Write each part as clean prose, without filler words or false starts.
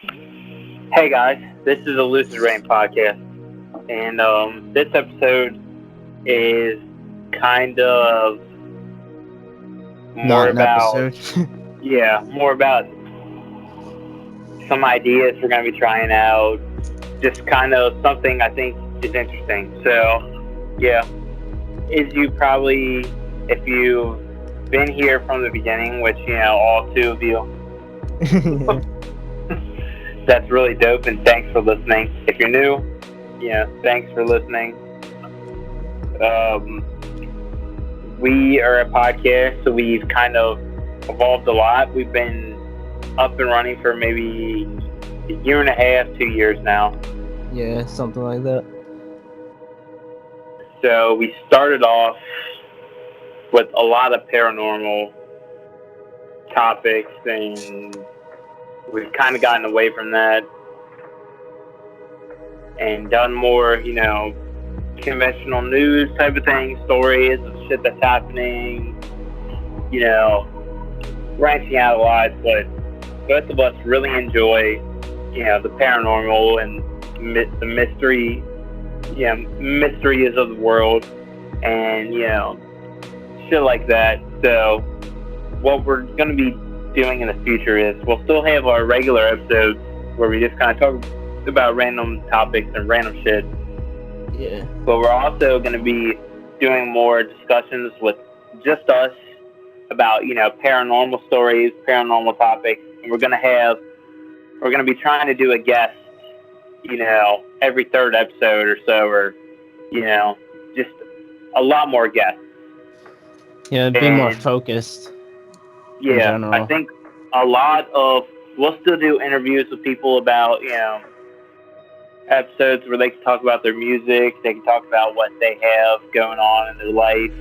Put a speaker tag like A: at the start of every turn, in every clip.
A: Hey guys, this is a Lucid podcast, and this episode is kind of more
B: Not an
A: about,
B: episode.
A: more about some ideas we're going to be trying out, just kind of something I think is interesting. So, yeah, as you probably, if you've been here from the beginning, which, all two of you, that's really dope, and thanks for listening. If you're new, thanks for listening. Um, we are a podcast, so we've kind of evolved a lot. We've been up and running for maybe a year and a half, 2 years now.
B: Yeah, something like that.
A: So we started off with a lot of paranormal topics, and we've kind of gotten away from that and done more, conventional news type of thing, stories of shit that's happening, branching out a lot. But both of us really enjoy, the paranormal and the mystery, mysteries of the world, and shit like that. So what we're gonna be doing in the future is we'll still have our regular episodes where we just kind of talk about random topics and random shit.
B: Yeah.
A: But we're also going to be doing more discussions with just us about, paranormal stories, paranormal topics. And we're going to be trying to do a guest, every third episode or so, or, just a lot more guests.
B: Yeah, be more focused.
A: Yeah,
B: in
A: I think we'll still do interviews with people about, episodes where they can talk about their music, they can talk about what they have going on in their life,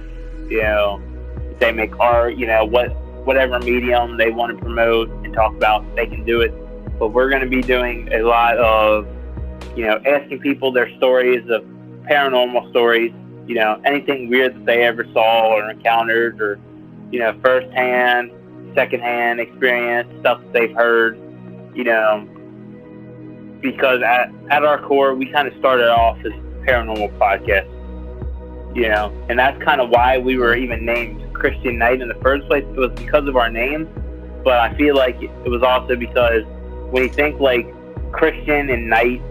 A: if they make art, whatever medium they want to promote and talk about, they can do it. But we're going to be doing a lot of, asking people their stories of paranormal stories, anything weird that they ever saw or encountered, or, firsthand, secondhand experience, stuff that they've heard, because at our core, we kind of started off as a paranormal podcast, and that's kind of why we were even named Christian Knight in the first place. It was because of our name, but I feel like it was also because when you think like Christian and Knight,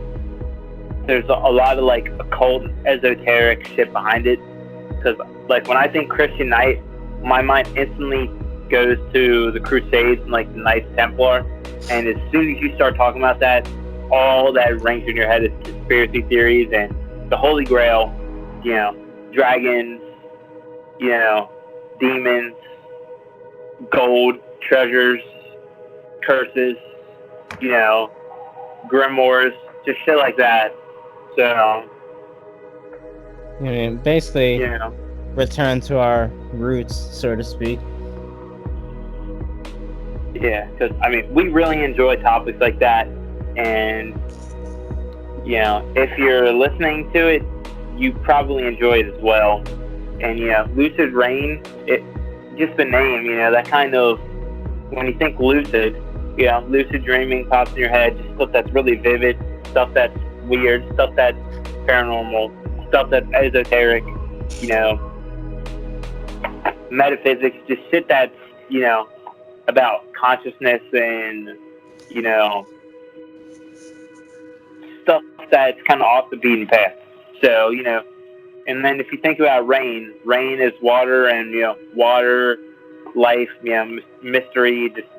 A: there's a lot of like occult, esoteric shit behind it. Because like when I think Christian Knight, my mind instantly goes to the Crusades and like the Knights Templar, and as soon as you start talking about that, all that rings in your head is conspiracy theories and the Holy Grail, dragons, demons, gold, treasures, curses, grimoires, just shit like that. So,
B: basically, return to our roots, so to speak.
A: Yeah, because we really enjoy topics like that. And, if you're listening to it, you probably enjoy it as well. And, Lucid Rain, just the name, that kind of, when you think lucid, lucid dreaming pops in your head, just stuff that's really vivid, stuff that's weird, stuff that's paranormal, stuff that's esoteric, metaphysics, just shit that's, about consciousness and, stuff that's kind of off the beaten path. So, and then if you think about rain is water, and, water, life, mystery, just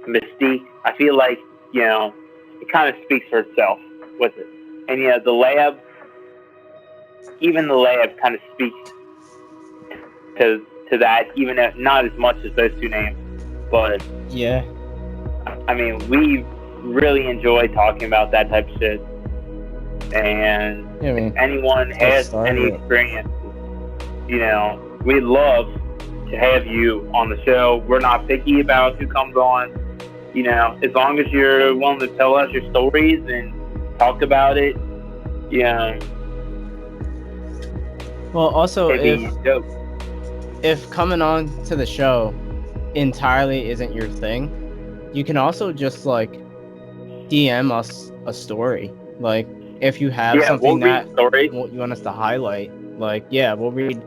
A: mystique. I feel like, it kind of speaks for itself with it. And, the lab, even the lab kind of speaks to that, even if not as much as those two names. But,
B: yeah.
A: We really enjoy talking about that type of shit. And if anyone has any experience, we'd love to have you on the show. We're not picky about who comes on, as long as you're willing to tell us your stories and talk about it.
B: Well, also, if coming on to the show entirely isn't your thing, you can also just like DM us a story. Like, if you have
A: Yeah,
B: something
A: we'll read
B: that
A: stories.
B: you want us to highlight, like, yeah, we'll read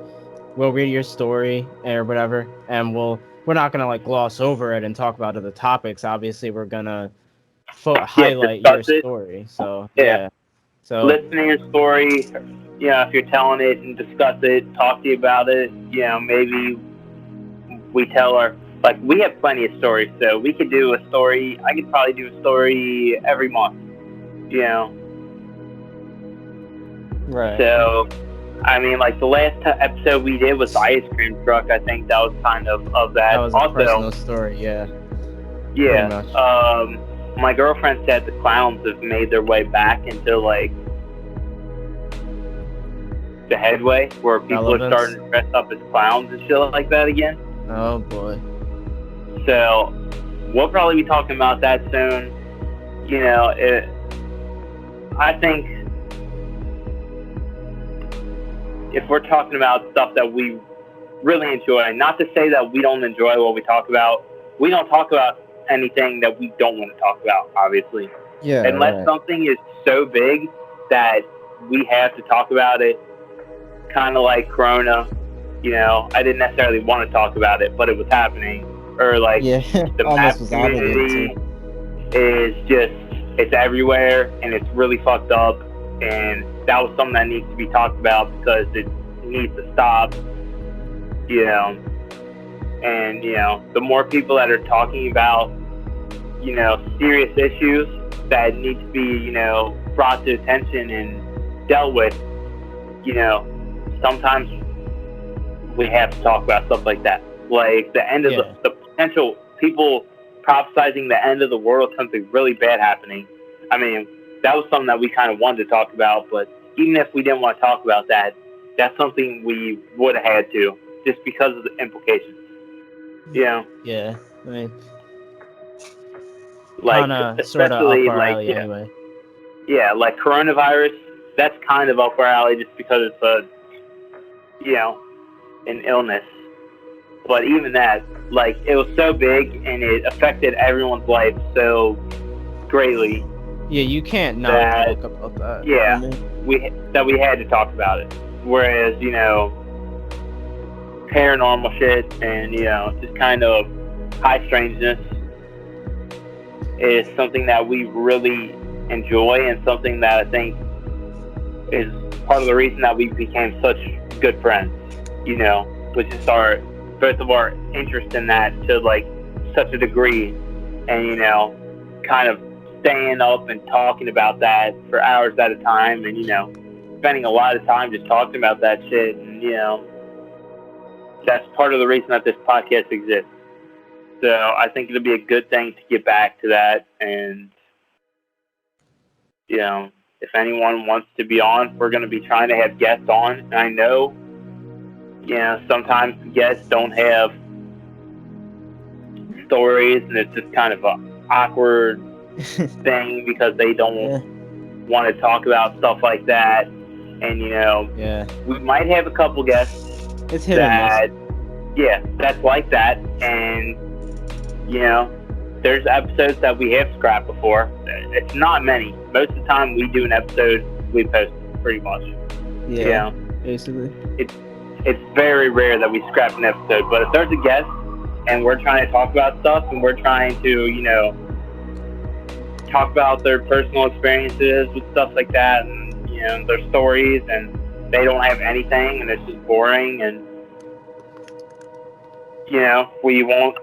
B: your story or whatever, and we're not gonna like gloss over it and talk about other topics. Obviously, we're gonna highlight your
A: Discuss it.
B: story. So
A: Yeah.
B: yeah, so
A: Listen to your story. You know, if you're telling it and discuss it, talk to you about it. You know, maybe we tell our, like, we have plenty of stories, so we could do a story. I could probably do a story every month. You know,
B: right.
A: so I mean, like the last episode we did was the ice cream truck. I think that was kind of that.
B: That was a
A: Also,
B: personal story. Yeah.
A: yeah.
B: Pretty much.
A: My girlfriend said the clowns have made their way back into like the headway, where people are starting to dress up as clowns and shit like that again.
B: Oh boy.
A: So we'll probably be talking about that soon. You know, I think if we're talking about stuff that we really enjoy, not to say that we don't enjoy what we talk about, we don't talk about anything that we don't want to talk about, obviously.
B: Yeah.
A: Unless something is so big that we have to talk about it, kind of like Corona. You know, I didn't necessarily want to talk about it, but it was happening. Or like the map community is just, it's everywhere and it's really fucked up, and that was something that needs to be talked about because it needs to stop. You know, and you know, the more people that are talking about, you know, serious issues that need to be, you know, brought to attention and dealt with, you know, sometimes we have to talk about stuff like that, like the end of the potential people prophesizing the end of the world, something really bad happening. I mean, that was something that we kind of wanted to talk about, but even if we didn't want to talk about that, that's something we would have had to, just because of the implications. You know?
B: Yeah. I mean,
A: like,
B: sort of
A: especially
B: up our
A: like,
B: alley anyway.
A: Yeah, like coronavirus, that's kind of up our alley just because it's a, you know, an illness. But even that, like, it was so big and it affected everyone's life so greatly.
B: Yeah, you can't not talk about that.
A: Yeah, we had to talk about it. Whereas, you know, paranormal shit and, you know, just kind of high strangeness is something that we really enjoy, and something that I think is part of the reason that we became such good friends. You know, which is both of our interest in that to like such a degree, and you know, kind of staying up and talking about that for hours at a time, and you know, spending a lot of time just talking about that shit, and you know, that's part of the reason that this podcast exists. So I think it'll be a good thing to get back to that, and you know, if anyone wants to be on, we're going to be trying to have guests on. And I know, you know, sometimes guests don't have stories, and it's just kind of an awkward thing because they don't want to talk about stuff like that. And you know, we might have a couple guests that's like that, and you know, there's episodes that we have scrapped before. It's not many. Most of the time we do an episode, we post it, pretty much.
B: Yeah,
A: you know?
B: Basically.
A: It's very rare that we scrap an episode, but if there's a guest and we're trying to talk about stuff and we're trying to, you know, talk about their personal experiences with stuff like that, and you know, their stories, and they don't have anything and it's just boring, and you know, we won't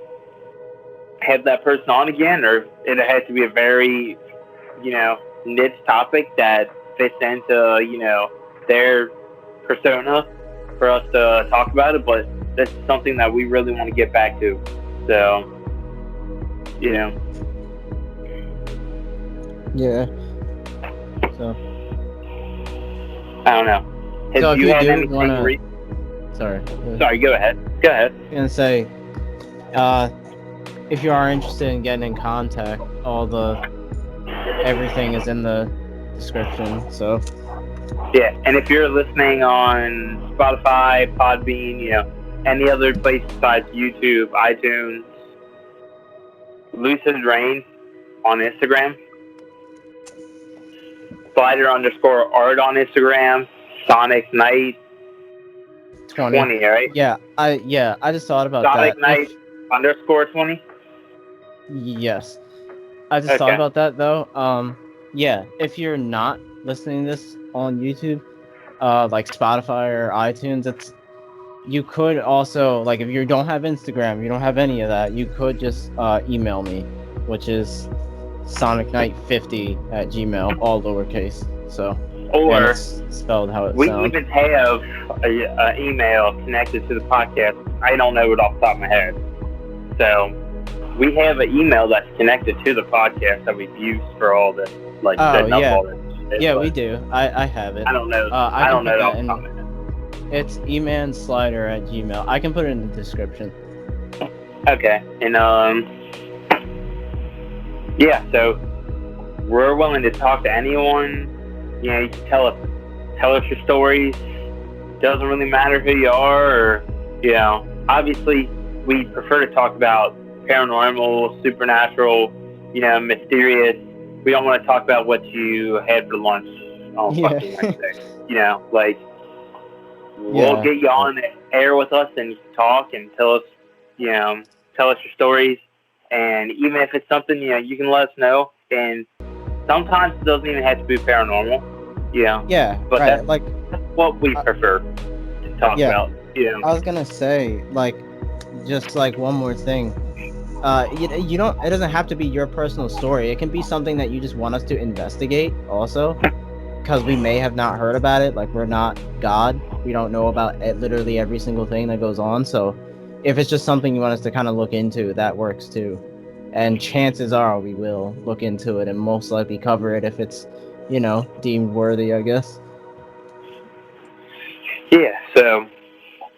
A: have that person on again, or it has to be a very, you know, niche topic that fits into, you know, their persona for us to talk about it. But that's something that we really want to get back to. So, you know.
B: Yeah. So.
A: I don't know. Have you had anything? Sorry. Go ahead. I was
B: gonna say, if you are interested in getting in contact, everything is in the description. So.
A: Yeah, and if you're listening on Spotify, Podbean, you know, any other place besides YouTube, iTunes, Lucid Rain on Instagram, Slyder_art on Instagram. Sonic Knight 20, right?
B: Yeah, I just thought about
A: Sonic
B: that.
A: Knight _20.
B: Yes, I just thought about that though. Yeah, if you're not listening to this on YouTube, like Spotify or iTunes, you could also, like, if you don't have Instagram, you don't have any of that, you could just email me, which is sonicnight50@gmail, all lowercase. So,
A: Or
B: and it's spelled how it
A: we
B: sounds.
A: even have an email connected to the podcast. I don't know it off the top of my head. So we have an email that's connected to the podcast that we've used for all this, like setting up all this shit.
B: Yeah, we do. I have it.
A: I don't know.
B: I
A: don't know
B: that
A: off the top of my head.
B: It's emanslyder@gmail. I can put it in the description.
A: Okay, and yeah, so we're willing to talk to anyone. You know, you can tell us your stories. Doesn't really matter who you are, or, you know, obviously we prefer to talk about paranormal, supernatural, you know, mysterious. We don't want to talk about what you had for lunch on fucking Wednesday. You know, like, we'll get you on the air with us and talk and tell us your stories. And even if it's something, you know, you can let us know. And sometimes it doesn't even have to be paranormal, you know.
B: Yeah,
A: but
B: right.
A: that's what we prefer to talk about. You know.
B: I was gonna say, like, just like one more thing. You don't. It doesn't have to be your personal story. It can be something that you just want us to investigate, also, because we may have not heard about it. Like, we're not God. We don't know about literally every single thing that goes on. So, if it's just something you want us to kind of look into, that works too. And chances are we will look into it and most likely cover it if it's, you know, deemed worthy, I guess.
A: Yeah, so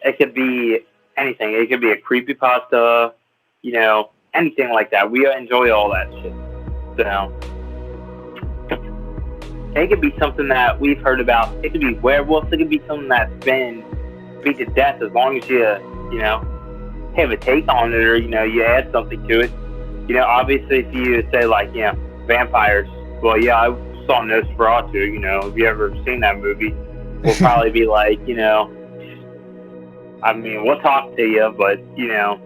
A: it could be anything. It could be a creepypasta, you know, anything like that. We enjoy all that shit. So it could be something that we've heard about. It could be werewolves. It could be something that's been beat to death, as long as you know, have a take on it, or, you know, you add something to it. You know, obviously, if you say, like, you know, vampires, well, yeah, I saw Nosferatu, you know, have you ever seen that movie? We'll probably be like, you know, I mean, we'll talk to you, but, you know,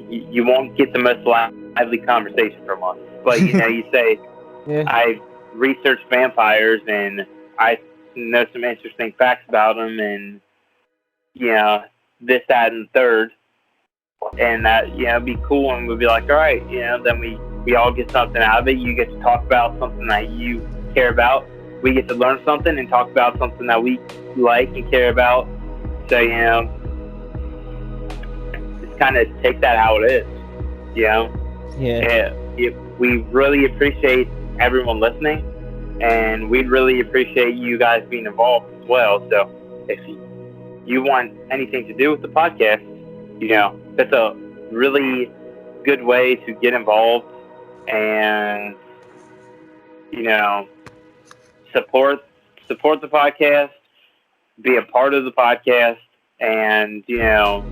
A: you won't get the most lively conversation from us. But, you know, you say, I researched vampires and I know some interesting facts about them, and, you know, this, that, and third. And that, you know, be cool, and we'd be like, all right, you know, then we all get something out of it. You get to talk about something that you care about. We get to learn something and talk about something that we like and care about. So, you know, just kind of take that how it is, you know?
B: Yeah.
A: We really appreciate everyone listening, and we'd really appreciate you guys being involved as well. So if you want anything to do with the podcast, you know, that's a really good way to get involved and, you know, support the podcast, be a part of the podcast, and, you know,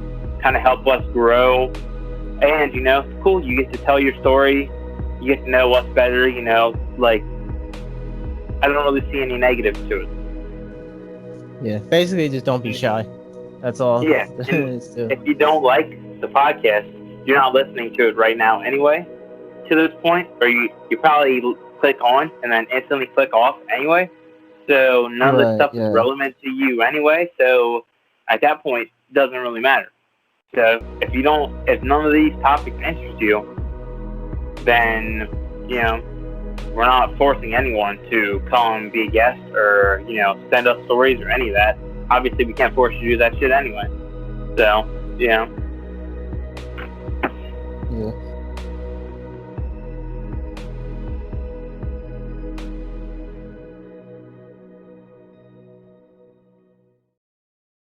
A: kind of help us grow. And, you know, it's cool. You get to tell your story. You get to know what's better, you know, like, I don't really see any negatives to it.
B: Yeah, basically just don't be shy. That's all.
A: Yeah. If you don't like the podcast, you're not listening to it right now anyway, to this point, or you probably click on and then instantly click off anyway. So none of the stuff is relevant to you anyway. So at that point, it doesn't really matter. So if none of these topics interest you, then, you know, we're not forcing anyone to come be a guest or, you know, send us stories or any of that. Obviously, we can't force you to do that shit anyway. So, you know,